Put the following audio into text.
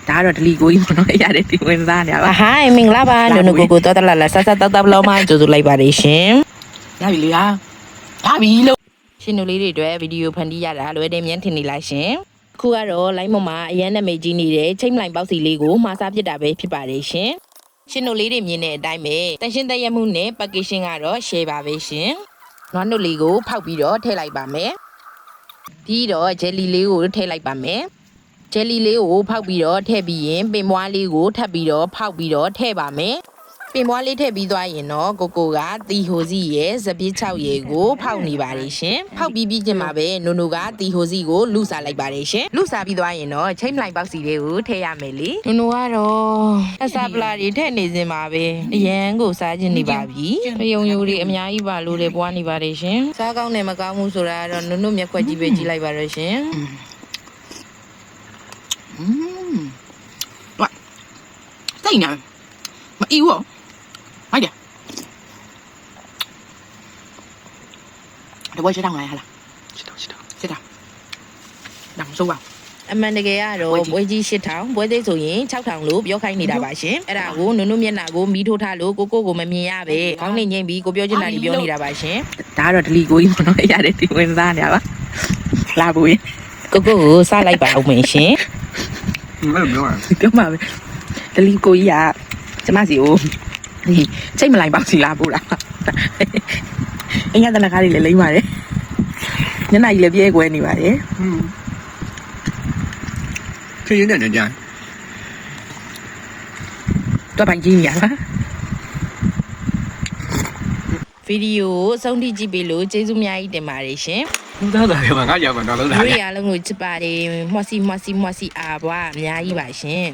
ဒါကတော့ဒလီကိုကြီးပေါ့နော်ရတယ်ဒီဝင်စားနေရပါ ဟိုင်းမင်္ဂလာပါနုနုကိုကိုတော်တလာလာဆက်ဆက်တောက်တောက်လောမှကြိုဆိုလိုက်ပါတယ်ရှင် ရပြီလေဟာရပြီလို့ ရှင်တို့လေးတွေအတွက်ဗီဒီယိုဖန်တီးရတာလွယ်တယ်မြန်းထင်နေလိုက်ရှင်ခုကတော့လိုင်းပေါ်မှာအရန်နာမည်ကြီးနေတဲ့ချိန်မလိုင်ပေါက်စီလေးကိုမှာစားဖြစ်တာပဲဖြစ်ပါတယ်ရှင်ရှင်တို့လေးတွေမြင်တဲ့အတိုင်းပဲတန်ရှင်းတရက်မှုနဲ့ packaging ကတော့ share ပါပဲရှင်နွားနုလေးကိုဖောက်ပြီးတော့ထည့်လိုက်ပါမယ်ပြီးတော့ jelly လေးကိုထည့်လိုက်ပါမယ်ဂျယ်လီလေးကိုဖောက်ပြီးတော့ထည့်ပြီးရင်ပင်ပွားလေးကိုထပ်ပြီးတော့ဖောက်ပြီးတော့ထည့်ပါမယ်ပင်ပွားလေးထည့်ပြီးသွားရင်တော့ကိုကိုကတီဟိုစီရဲ့စပစ်6ရေကိုဖောက်နေပါတယ်ရှင်ဖောက်ပြီးချင်းမှာပဲနိုနိုကတီဟိုစီကိုလူစားလိုက်ပါတယ်ရှင်လူစားပြီးသွားရင်တော့ချိန်မလိုက်ပေါက်စီလေးကိုထည့်ရမယ်လေနိုနိုကတော့အစာပလာတွေထည့်နေစင်ပါပဲအရန်ကိုစားခြင်းနေပါပြီပယုံယိုတွေအများကြီးပါလို့လေပွားနေပါတယ်ရှင်စားကောင်းတယ်မကောင်းဘူးဆိုတာကတော့နိုနိုမျက်ခွက်ကြီးပဲကြည့်လိုက်ပါတော့ရှင်哇，再一年，没有哦，快点，这我食堂来啦，食堂，冷熟啊。အမှန်တကယ်ကတော့ဘွဲကြီး8000ဘွဲသိဆိုရင်6000လို့ပြောခိုင်းနေတာပါရှင်အဲ့ဒါကိုနုနုမျက်နှာကိုမီးထိုးထားလို့ကိုကိုမမြင်ရပဲခေါင်းနဲ့ငိမ့်ပြီးကိုပြောချင်တာတွေပြောနေတာပါရှင်ဒါကတော့ဒလီကိုကြီးပေါ့နော်ရတယ်ဒီဝင်စားနေရပါလာဘူးရင်ကိုကိုစားလိုက်ပါဦးမင်းရှင်ပြောမှာပဲဒလီကိုကြီးကကျမစီကိုချိန်မလိုက်ပေါက်စီလာပို့တာအင်္ဂါတနခါးလေးလည်းလိမ့်ပါတယ်ညနေကြီးလည်းပြဲကွဲနေပါတယ်ခင်းနေတဲ့ကြမ်းတော့ပိုင်ကြီးနေရလားဗီဒီယိုကိုအဆုံးထိကြည့်ပေးလို့ကျေးဇူးများကြီးတင်ပါတယ်ရှင်သားသားရပါငါရပါတော့လို့လားဒီရလုံးကိုချစ်ပါတယ်မွှစီအာဘွားအများကြီးပါရှင်